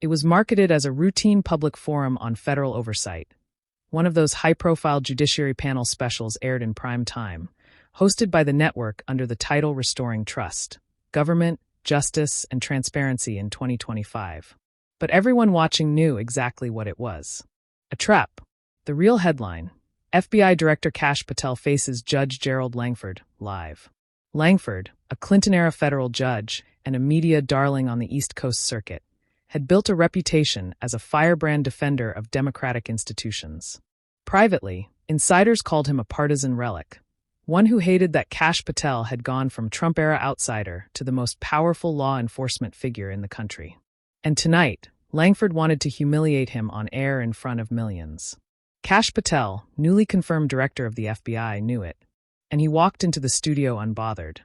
It was marketed as a routine public forum on federal oversight. One of those high-profile Judiciary Panel specials aired in prime time, hosted by the network under the title Restoring Trust, Government, Justice, and Transparency in 2025. But everyone watching knew exactly what it was. A trap. The real headline: FBI Director Kash Patel faces Judge Gerald Langford, live. Langford, a Clinton-era federal judge and a media darling on the East Coast Circuit, had built a reputation as a firebrand defender of democratic institutions. Privately, insiders called him a partisan relic, one who hated that Kash Patel had gone from Trump-era outsider to the most powerful law enforcement figure in the country. And tonight, Langford wanted to humiliate him on air in front of millions. Kash Patel, newly confirmed director of the FBI, knew it, and he walked into the studio unbothered.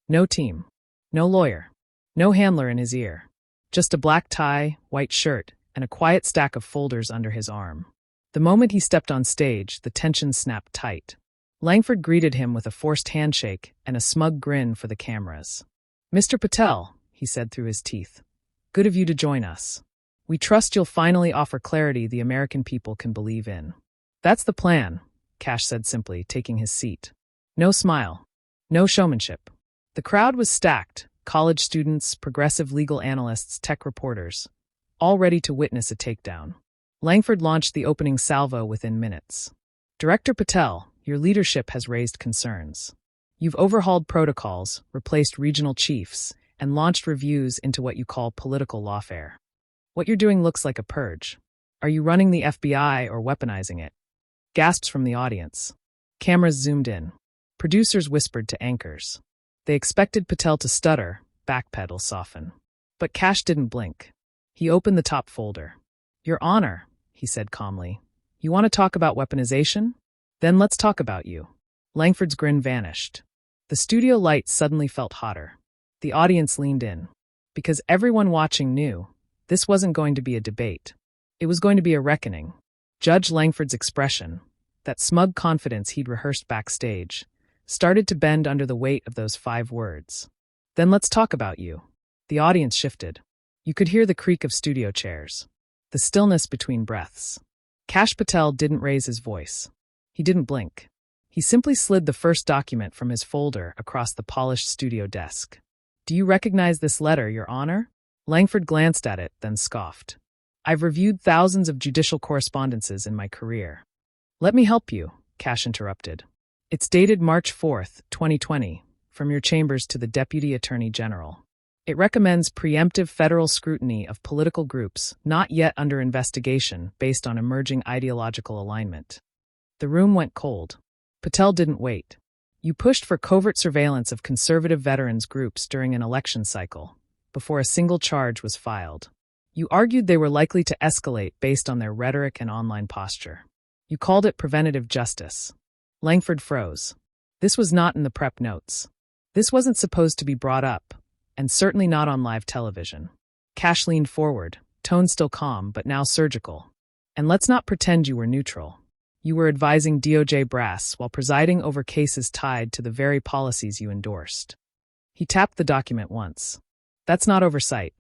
No team, no lawyer, no handler in his ear. Just a black tie, white shirt, and a quiet stack of folders under his arm. The moment he stepped on stage, the tension snapped tight. Langford greeted him with a forced handshake and a smug grin for the cameras. "Mr. Patel," he said through his teeth, "good of you to join us. We trust you'll finally offer clarity the American people can believe in." "That's the plan," Kash said simply, taking his seat. No smile. No showmanship. The crowd was stacked. College students, progressive legal analysts, tech reporters, all ready to witness a takedown. Langford launched the opening salvo within minutes. "Director Patel, your leadership has raised concerns. You've overhauled protocols, replaced regional chiefs, and launched reviews into what you call political lawfare. What you're doing looks like a purge. Are you running the FBI or weaponizing it?" Gasps from the audience. Cameras zoomed in. Producers whispered to anchors. They expected Patel to stutter, backpedal, soften. But Kash didn't blink. He opened the top folder. "Your Honor," he said calmly, "you want to talk about weaponization? Then let's talk about you." Langford's grin vanished. The studio lights suddenly felt hotter. The audience leaned in. Because everyone watching knew, this wasn't going to be a debate. It was going to be a reckoning. Judge Langford's expression, that smug confidence he'd rehearsed backstage, started to bend under the weight of those 5 words. "Then let's talk about you." The audience shifted. You could hear the creak of studio chairs. The stillness between breaths. Kash Patel didn't raise his voice. He didn't blink. He simply slid the first document from his folder across the polished studio desk. "Do you recognize this letter, Your Honor?" Langford glanced at it, then scoffed. "I've reviewed thousands of judicial correspondences in my career." "Let me help you," Kash interrupted. "It's dated March 4th, 2020, from your chambers to the Deputy Attorney General. It recommends preemptive federal scrutiny of political groups not yet under investigation based on emerging ideological alignment." The room went cold. Patel didn't wait. "You pushed for covert surveillance of conservative veterans groups during an election cycle, before a single charge was filed. You argued they were likely to escalate based on their rhetoric and online posture. You called it preventative justice." Langford froze. This was not in the prep notes. This wasn't supposed to be brought up, and certainly not on live television. Kash leaned forward, tone still calm but now surgical. "And let's not pretend you were neutral. You were advising DOJ brass while presiding over cases tied to the very policies you endorsed." He tapped the document once. "That's not oversight.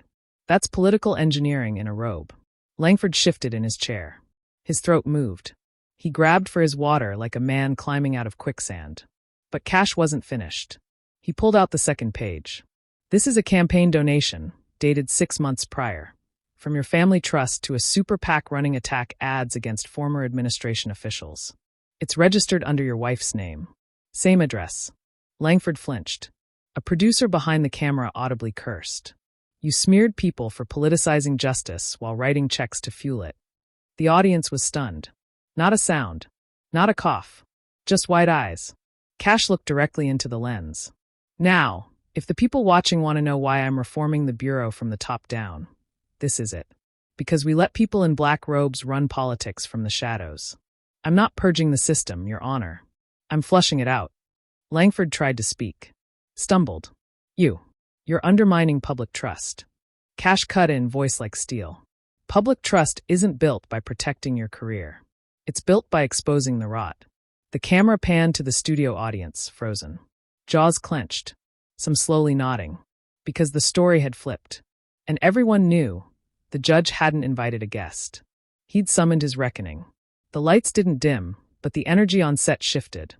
That's political engineering in a robe." Langford shifted in his chair. His throat moved. He grabbed for his water like a man climbing out of quicksand. But Kash wasn't finished. He pulled out the second page. "This is a campaign donation, dated 6 months prior, from your family trust to a super PAC running attack ads against former administration officials. It's registered under your wife's name. Same address." Langford flinched. A producer behind the camera audibly cursed. "You smeared people for politicizing justice while writing checks to fuel it." The audience was stunned. Not a sound. Not a cough. Just wide eyes. Kash looked directly into the lens. "Now, if the people watching want to know why I'm reforming the Bureau from the top down, this is it. Because we let people in black robes run politics from the shadows. I'm not purging the system, Your Honor. I'm flushing it out." Langford tried to speak. Stumbled. You're undermining public trust." Kash cut in, voice like steel. "Public trust isn't built by protecting your career. It's built by exposing the rot." The camera panned to the studio audience, frozen. Jaws clenched, some slowly nodding. Because the story had flipped. And everyone knew, The judge hadn't invited a guest. He'd summoned his reckoning. The lights didn't dim, but the energy on set shifted,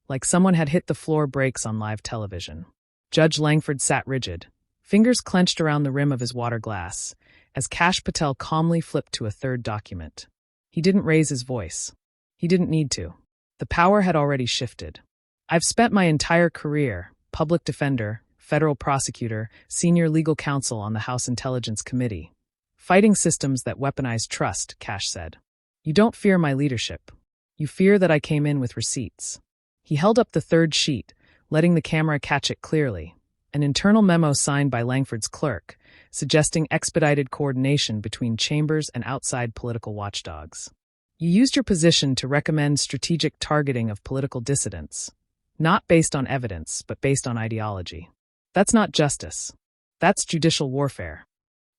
like someone had hit the floor brakes on live television. Judge Langford sat rigid, fingers clenched around the rim of his water glass, as Kash Patel calmly flipped to a third document. He didn't raise his voice. He didn't need to. The power had already shifted. I've spent my entire career, public defender, federal prosecutor, senior legal counsel on the House Intelligence Committee, fighting systems that weaponize trust, Kash said. You don't fear my leadership. You fear that I came in with receipts. He held up the third sheet, letting the camera catch it clearly, an internal memo signed by Langford's clerk, suggesting expedited coordination between chambers and outside political watchdogs. You used your position to recommend strategic targeting of political dissidents, not based on evidence, but based on ideology. That's not justice. That's judicial warfare.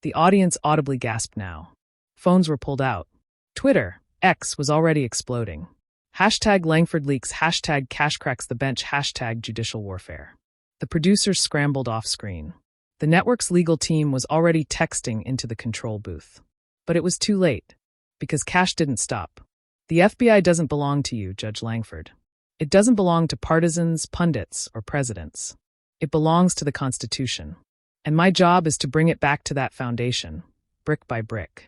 The audience audibly gasped now. Phones were pulled out. Twitter, X, was already exploding. Hashtag Langford leaks, hashtag Kash cracks the bench, hashtag judicial warfare. The producers scrambled off screen. The network's legal team was already texting into the control booth. But it was too late, because Kash didn't stop. The FBI doesn't belong to you, Judge Langford. It doesn't belong to partisans, pundits, or presidents. It belongs to the Constitution. And my job is to bring it back to that foundation, brick by brick.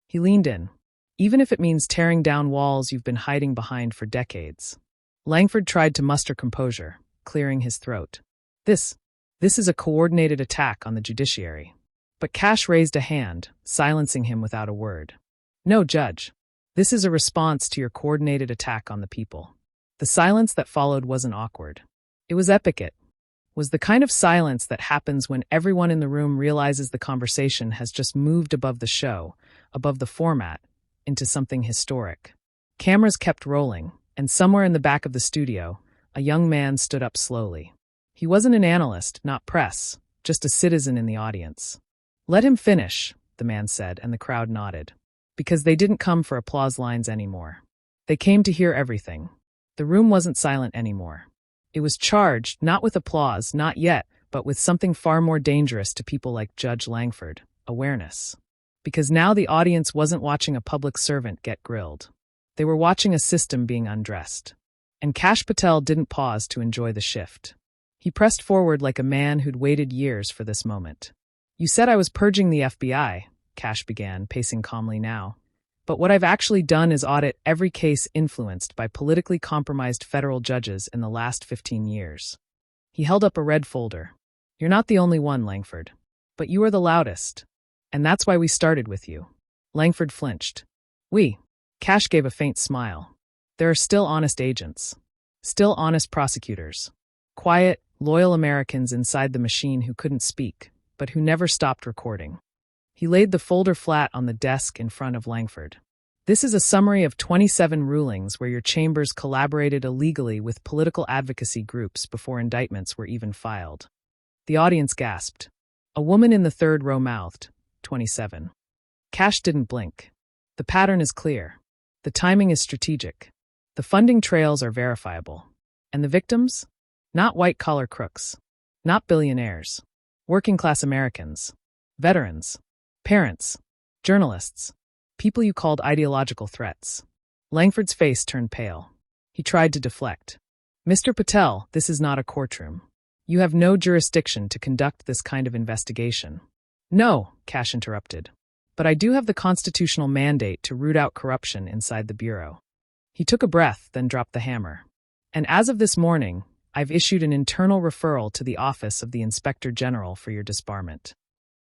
He leaned in. Even if it means tearing down walls you've been hiding behind for decades. Langford tried to muster composure, clearing his throat. This is a coordinated attack on the judiciary. But Kash raised a hand, silencing him without a word. No, Judge. This is a response to your coordinated attack on the people. The silence that followed wasn't awkward. It was epic. It was the kind of silence that happens when everyone in the room realizes the conversation has just moved above the show, above the format, into something historic. Cameras kept rolling, and somewhere in the back of the studio, a young man stood up slowly. He wasn't an analyst, not press, just a citizen in the audience. Let him finish, the man said, and the crowd nodded. Because they didn't come for applause lines anymore. They came to hear everything. The room wasn't silent anymore. It was charged, not with applause, not yet, but with something far more dangerous to people like Judge Langford, awareness. Because now the audience wasn't watching a public servant get grilled. They were watching a system being undressed. And Kash Patel didn't pause to enjoy the shift. He pressed forward like a man who'd waited years for this moment. You said I was purging the FBI, Kash began, pacing calmly now. But what I've actually done is audit every case influenced by politically compromised federal judges in the last 15 years. He held up a red folder. You're not the only one, Langford. But you are the loudest. And that's why we started with you. Langford flinched. We. Kash gave a faint smile. There are still honest agents. Still honest prosecutors. Quiet, loyal Americans inside the machine who couldn't speak, but who never stopped recording. He laid the folder flat on the desk in front of Langford. This is a summary of 27 rulings where your chambers collaborated illegally with political advocacy groups before indictments were even filed. The audience gasped. A woman in the third row mouthed, 27. Kash didn't blink. The pattern is clear. The timing is strategic. The funding trails are verifiable. And the victims? Not white-collar crooks. Not billionaires. Working-class Americans. Veterans. Parents. Journalists. People you called ideological threats. Langford's face turned pale. He tried to deflect. Mr. Patel, this is not a courtroom. You have no jurisdiction to conduct this kind of investigation. No, Kash interrupted. But I do have the constitutional mandate to root out corruption inside the Bureau. He took a breath, then dropped the hammer. And as of this morning, I've issued an internal referral to the Office of the Inspector General for your disbarment.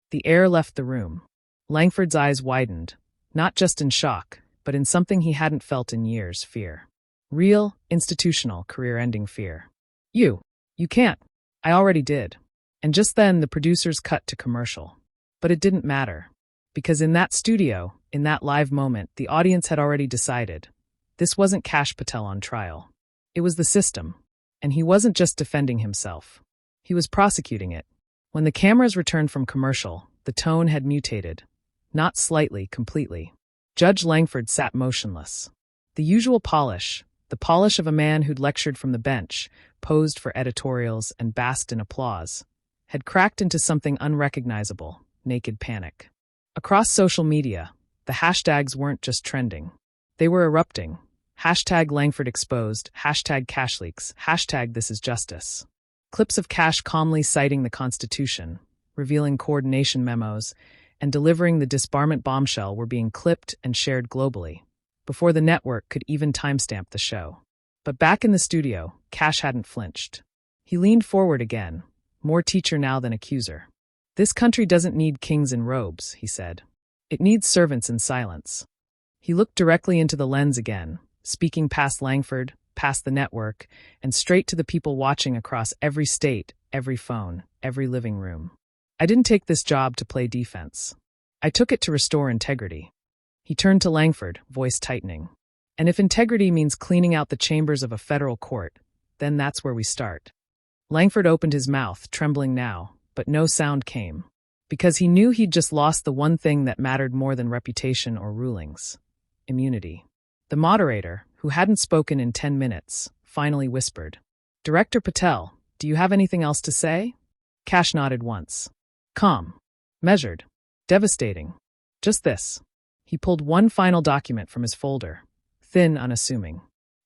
The air left the room. Langford's eyes widened, not just in shock, but in something he hadn't felt in years, fear. Real, institutional, career-ending fear. You can't. I already did. And just then the producers cut to commercial. But it didn't matter. Because in that studio, in that live moment, the audience had already decided. This wasn't Kash Patel on trial. It was the system. And he wasn't just defending himself. He was prosecuting it. When the cameras returned from commercial, the tone had mutated. Not slightly, completely. Judge Langford sat motionless. The usual polish, the polish of a man who'd lectured from the bench, posed for editorials and basked in applause, had cracked into something unrecognizable, naked panic. Across social media, the hashtags weren't just trending. They were erupting. Hashtag Langford exposed, hashtag Kash leaks, hashtag this is justice. Clips of Kash calmly citing the Constitution, revealing coordination memos, and delivering the disbarment bombshell were being clipped and shared globally, before the network could even timestamp the show. But back in the studio, Kash hadn't flinched. He leaned forward again, more teacher now than accuser. This country doesn't need kings in robes, he said. It needs servants in silence. He looked directly into the lens again, speaking past Langford, past the network, and straight to the people watching across every state, every phone, every living room. I didn't take this job to play defense. I took it to restore integrity. He turned to Langford, voice tightening. And if integrity means cleaning out the chambers of a federal court, then that's where we start. Langford opened his mouth, trembling now, but no sound came, because he knew he'd just lost the one thing that mattered more than reputation or rulings: immunity. The moderator, who hadn't spoken in 10 minutes, finally whispered, "Director Patel, do you have anything else to say?" Kash nodded once. Calm. Measured. Devastating. Just this. He pulled one final document from his folder, thin, unassuming.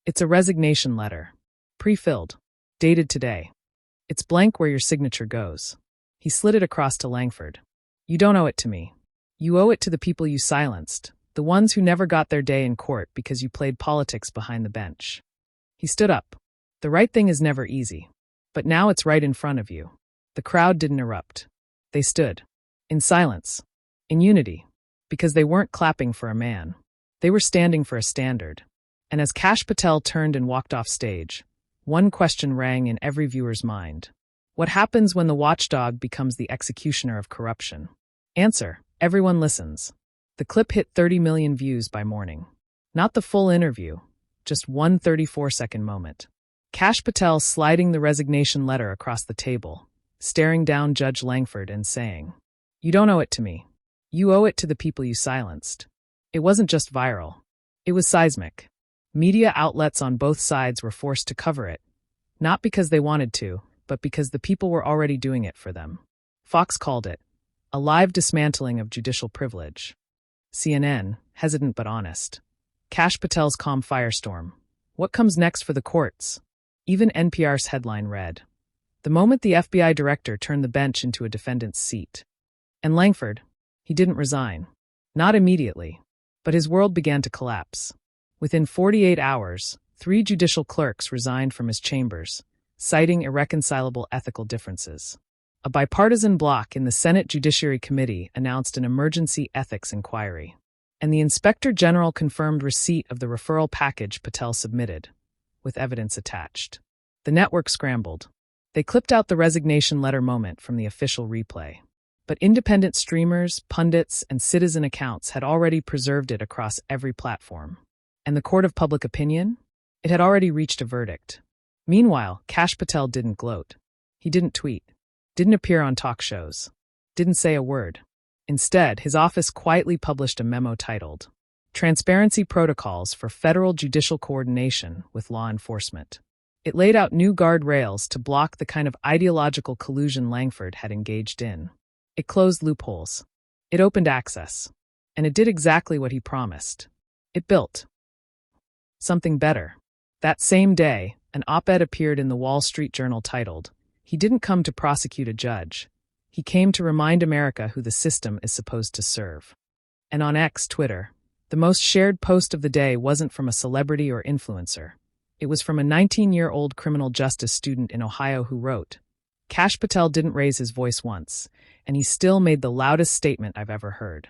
It's a resignation letter. Pre-filled. Dated today. It's blank where your signature goes. He slid it across to Langford. You don't owe it to me. You owe it to the people you silenced, the ones who never got their day in court because you played politics behind the bench. He stood up. The right thing is never easy. But now it's right in front of you. The crowd didn't erupt. They stood. In silence. In unity. Because they weren't clapping for a man. They were standing for a standard. And as Kash Patel turned and walked off stage, one question rang in every viewer's mind. What happens when the watchdog becomes the executioner of corruption? Answer: everyone listens. The clip hit 30 million views by morning. Not the full interview, just one 34-second moment. Kash Patel sliding the resignation letter across the table, staring down Judge Langford and saying, "You don't owe it to me. You owe it to the people you silenced." It wasn't just viral. It was seismic. Media outlets on both sides were forced to cover it, not because they wanted to, but because the people were already doing it for them. Fox called it a live dismantling of judicial privilege. CNN, hesitant but honest. Kash Patel's calm firestorm. What comes next for the courts? Even NPR's headline read, "The moment the FBI director turned the bench into a defendant's seat." And Langford, he didn't resign. Not immediately. But his world began to collapse. Within 48 hours, 3 judicial clerks resigned from his chambers, citing irreconcilable ethical differences. A bipartisan bloc in the Senate Judiciary Committee announced an emergency ethics inquiry, and the Inspector General confirmed receipt of the referral package Patel submitted, with evidence attached. The network scrambled. They clipped out the resignation letter moment from the official replay. But independent streamers, pundits, and citizen accounts had already preserved it across every platform. And the court of public opinion? It had already reached a verdict. Meanwhile, Kash Patel didn't gloat. He didn't tweet. Didn't appear on talk shows. Didn't say a word. Instead, his office quietly published a memo titled, "Transparency Protocols for Federal Judicial Coordination with Law Enforcement." It laid out new guardrails to block the kind of ideological collusion Langford had engaged in. It closed loopholes. It opened access. And it did exactly what he promised. It built something better. That same day, an op-ed appeared in the Wall Street Journal titled, "He didn't come to prosecute a judge. He came to remind America who the system is supposed to serve." And on X, Twitter, the most shared post of the day wasn't from a celebrity or influencer. It was from a 19-year-old criminal justice student in Ohio who wrote, "Kash Patel didn't raise his voice once, and he still made the loudest statement I've ever heard."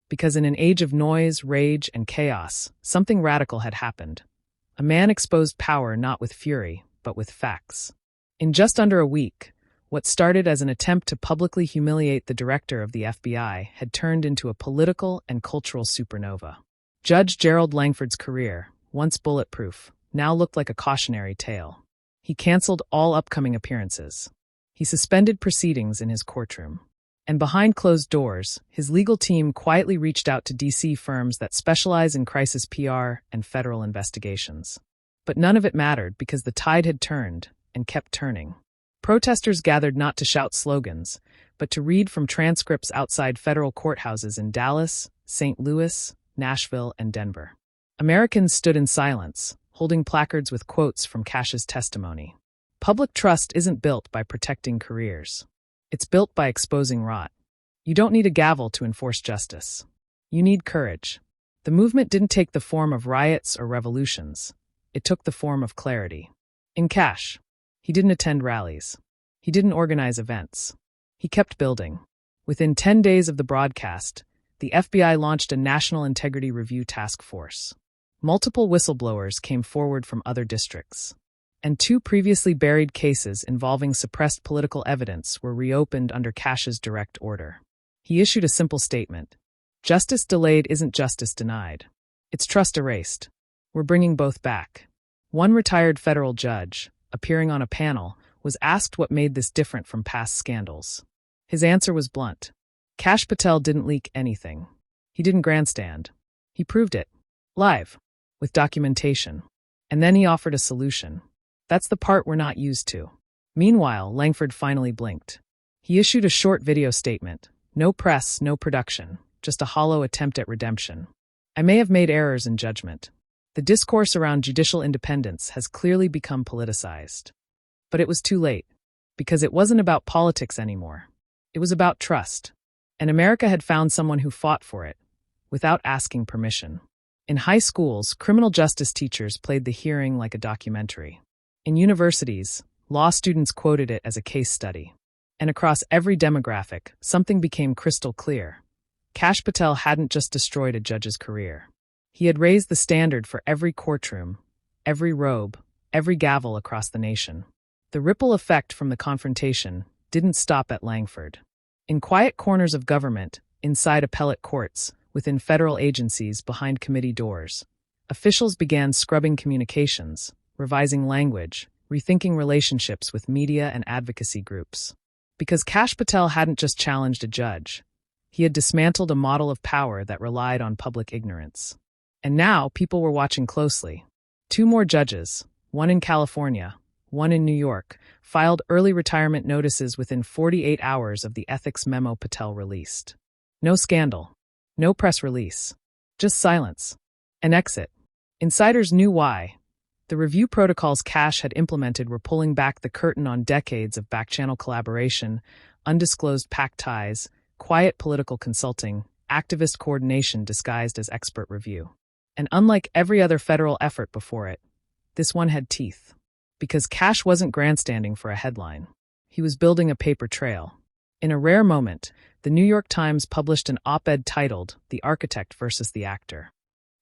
Because in an age of noise, rage, and chaos, something radical had happened. A man exposed power not with fury, but with facts. In just under a week, what started as an attempt to publicly humiliate the director of the FBI had turned into a political and cultural supernova. Judge Gerald Langford's career, once bulletproof, now looked like a cautionary tale. He canceled all upcoming appearances. He suspended proceedings in his courtroom. And behind closed doors, his legal team quietly reached out to D.C. firms that specialize in crisis PR and federal investigations. But none of it mattered because the tide had turned and kept turning. Protesters gathered not to shout slogans, but to read from transcripts outside federal courthouses in Dallas, St. Louis, Nashville, and Denver. Americans stood in silence, holding placards with quotes from Kash's testimony. Public trust isn't built by protecting careers. It's built by exposing rot. You don't need a gavel to enforce justice. You need courage. The movement didn't take the form of riots or revolutions. It took the form of clarity. In Kash, he didn't attend rallies. He didn't organize events. He kept building. Within 10 days of the broadcast, the FBI launched a National Integrity Review Task Force. Multiple whistleblowers came forward from other districts. And 2 previously buried cases involving suppressed political evidence were reopened under Kash's direct order. He issued a simple statement. Justice delayed isn't justice denied. It's trust erased. We're bringing both back. One retired federal judge, appearing on a panel, was asked what made this different from past scandals. His answer was blunt. Kash Patel didn't leak anything. He didn't grandstand. He proved it. Live. With documentation. And then he offered a solution. That's the part we're not used to. Meanwhile, Langford finally blinked. He issued a short video statement. No press, no production. Just a hollow attempt at redemption. I may have made errors in judgment. The discourse around judicial independence has clearly become politicized. But it was too late. Because it wasn't about politics anymore. It was about trust. And America had found someone who fought for it, without asking permission. In high schools, criminal justice teachers played the hearing like a documentary. In universities, law students quoted it as a case study. And across every demographic, something became crystal clear. Kash Patel hadn't just destroyed a judge's career. He had raised the standard for every courtroom, every robe, every gavel across the nation. The ripple effect from the confrontation didn't stop at Langford. In quiet corners of government, inside appellate courts, within federal agencies behind committee doors, officials began scrubbing communications, revising language, rethinking relationships with media and advocacy groups. Because Kash Patel hadn't just challenged a judge. He had dismantled a model of power that relied on public ignorance. And now people were watching closely. 2 more judges, one in California, one in New York, filed early retirement notices within 48 hours of the ethics memo Patel released. No scandal. No press release. Just silence. An exit. Insiders knew why. The review protocols Kash had implemented were pulling back the curtain on decades of back-channel collaboration, undisclosed PAC ties, quiet political consulting, activist coordination disguised as expert review. And unlike every other federal effort before it, this one had teeth. Because Kash wasn't grandstanding for a headline. He was building a paper trail. In a rare moment, the New York Times published an op-ed titled "The Architect versus the Actor."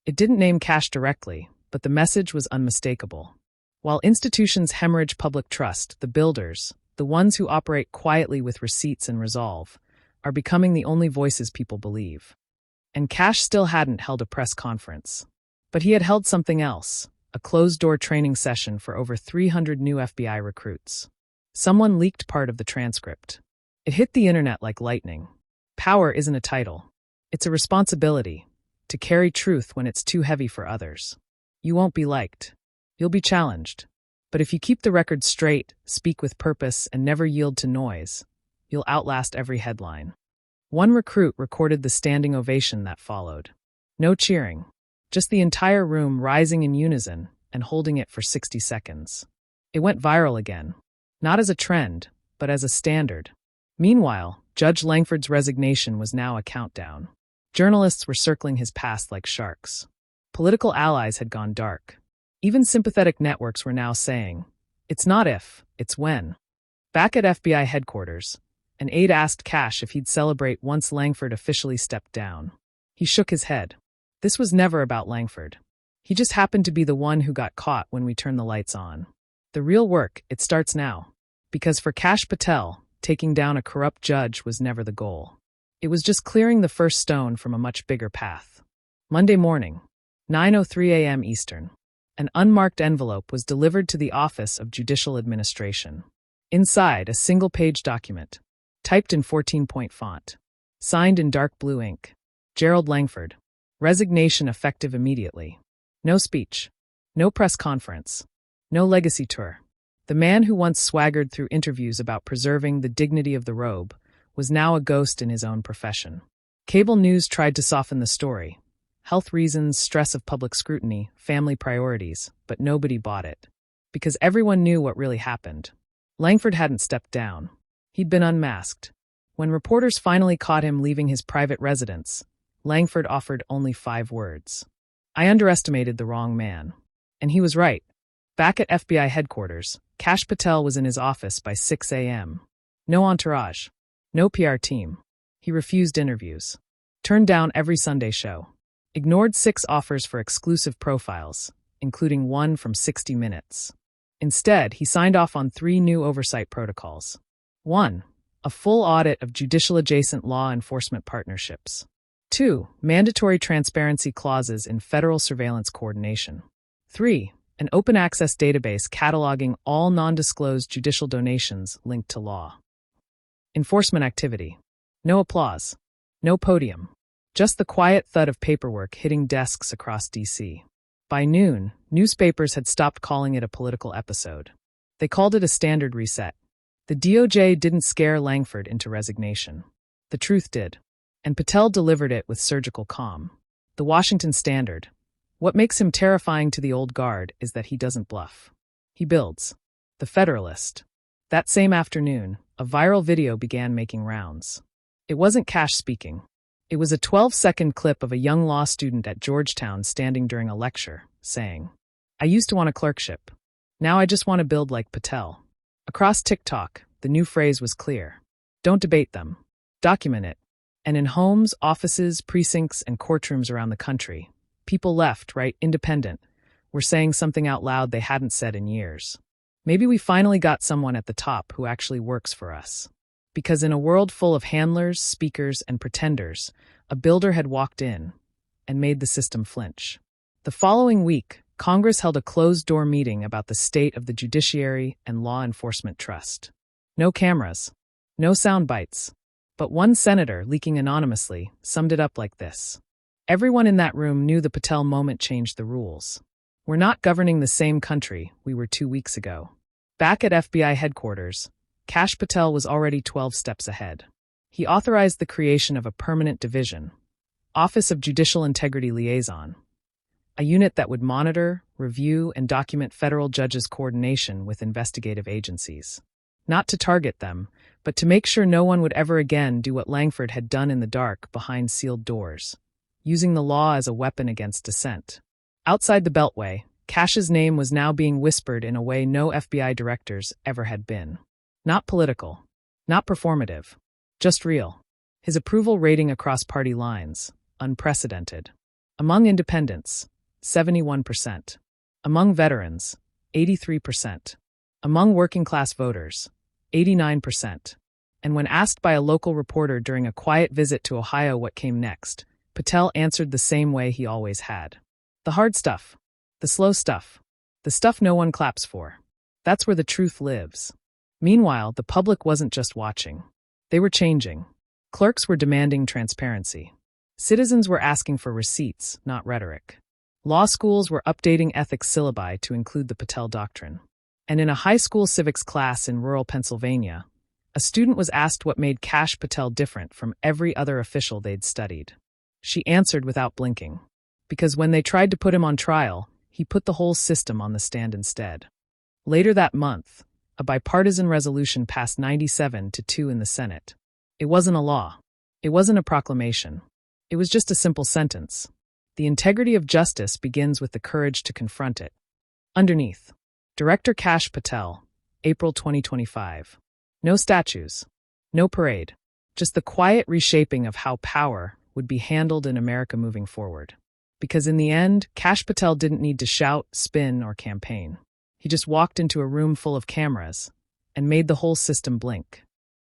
It didn't name Kash directly, but the message was unmistakable. While institutions hemorrhage public trust, the builders, the ones who operate quietly with receipts and resolve, are becoming the only voices people believe. And Kash still hadn't held a press conference. But he had held something else, a closed-door training session for over 300 new FBI recruits. Someone leaked part of the transcript. It hit the internet like lightning. Power isn't a title. It's a responsibility, to carry truth when it's too heavy for others. You won't be liked. You'll be challenged. But if you keep the record straight, speak with purpose, and never yield to noise, you'll outlast every headline. One recruit recorded the standing ovation that followed. No cheering. Just the entire room rising in unison and holding it for 60 seconds. It went viral again. Not as a trend, but as a standard. Meanwhile, Judge Langford's resignation was now a countdown. Journalists were circling his past like sharks. Political allies had gone dark. Even sympathetic networks were now saying, "It's not if, it's when." Back at FBI headquarters, an aide asked Kash if he'd celebrate once Langford officially stepped down. He shook his head. This was never about Langford. He just happened to be the one who got caught when we turned the lights on. The real work, it starts now. Because for Kash Patel, taking down a corrupt judge was never the goal. It was just clearing the first stone from a much bigger path. Monday morning, 9:03 a.m. Eastern. An unmarked envelope was delivered to the Office of Judicial Administration. Inside, a single-page document, typed in 14-point font, signed in dark blue ink. Gerald Langford. Resignation effective immediately. No speech. No press conference. No legacy tour. The man who once swaggered through interviews about preserving the dignity of the robe was now a ghost in his own profession. Cable news tried to soften the story. Health reasons, stress of public scrutiny, family priorities, but nobody bought it. Because everyone knew what really happened. Langford hadn't stepped down. He'd been unmasked. When reporters finally caught him leaving his private residence, Langford offered only 5 words. "I underestimated the wrong man." And he was right. Back at FBI headquarters, Kash Patel was in his office by 6 a.m. No entourage. No PR team. He refused interviews. Turned down every Sunday show. Ignored 6 offers for exclusive profiles, including one from 60 Minutes. Instead, he signed off on 3 new oversight protocols. 1. A full audit of judicial-adjacent law enforcement partnerships. 2. Mandatory transparency clauses in federal surveillance coordination. 3. An open-access database cataloging all non-disclosed judicial donations linked to law. Enforcement activity. No applause. No podium. Just the quiet thud of paperwork hitting desks across D.C. By noon, newspapers had stopped calling it a political episode. They called it a standard reset. The DOJ didn't scare Langford into resignation. The truth did. And Patel delivered it with surgical calm. The Washington Standard. What makes him terrifying to the old guard is that he doesn't bluff. He builds. The Federalist. That same afternoon, a viral video began making rounds. It wasn't Kash speaking. It was a 12-second clip of a young law student at Georgetown standing during a lecture, saying, "I used to want a clerkship. Now I just want to build like Patel." Across TikTok, the new phrase was clear. Don't debate them. Document it. And in homes, offices, precincts, and courtrooms around the country, people left, right, independent, were saying something out loud they hadn't said in years. Maybe we finally got someone at the top who actually works for us. Because in a world full of handlers, speakers, and pretenders, a builder had walked in and made the system flinch. The following week, Congress held a closed-door meeting about the state of the judiciary and law enforcement trust. No cameras, no sound bites, but one senator, leaking anonymously, summed it up like this. Everyone in that room knew the Patel moment changed the rules. We're not governing the same country we were 2 weeks ago. Back at FBI headquarters, Kash Patel was already 12 steps ahead. He authorized the creation of a permanent division, Office of Judicial Integrity Liaison, a unit that would monitor, review, and document federal judges' coordination with investigative agencies. Not to target them, but to make sure no one would ever again do what Langford had done in the dark behind sealed doors, using the law as a weapon against dissent. Outside the Beltway, Kash's name was now being whispered in a way no FBI directors ever had been. Not political, not performative, just real. His approval rating across party lines, unprecedented. Among independents, 71%. Among veterans, 83%. Among working-class voters, 89%. And when asked by a local reporter during a quiet visit to Ohio what came next, Patel answered the same way he always had. The hard stuff. The slow stuff. The stuff no one claps for. That's where the truth lives. Meanwhile, the public wasn't just watching. They were changing. Clerks were demanding transparency. Citizens were asking for receipts, not rhetoric. Law schools were updating ethics syllabi to include the Patel doctrine. And in a high school civics class in rural Pennsylvania, a student was asked what made Kash Patel different from every other official they'd studied. She answered without blinking. Because when they tried to put him on trial, he put the whole system on the stand instead. Later that month, a bipartisan resolution passed 97-2 in the Senate. It wasn't a law. It wasn't a proclamation. It was just a simple sentence. The integrity of justice begins with the courage to confront it. Underneath, Director Kash Patel, April 2025. No statues. No parade. Just the quiet reshaping of how power would be handled in America moving forward. Because in the end, Kash Patel didn't need to shout, spin, or campaign. He just walked into a room full of cameras and made the whole system blink.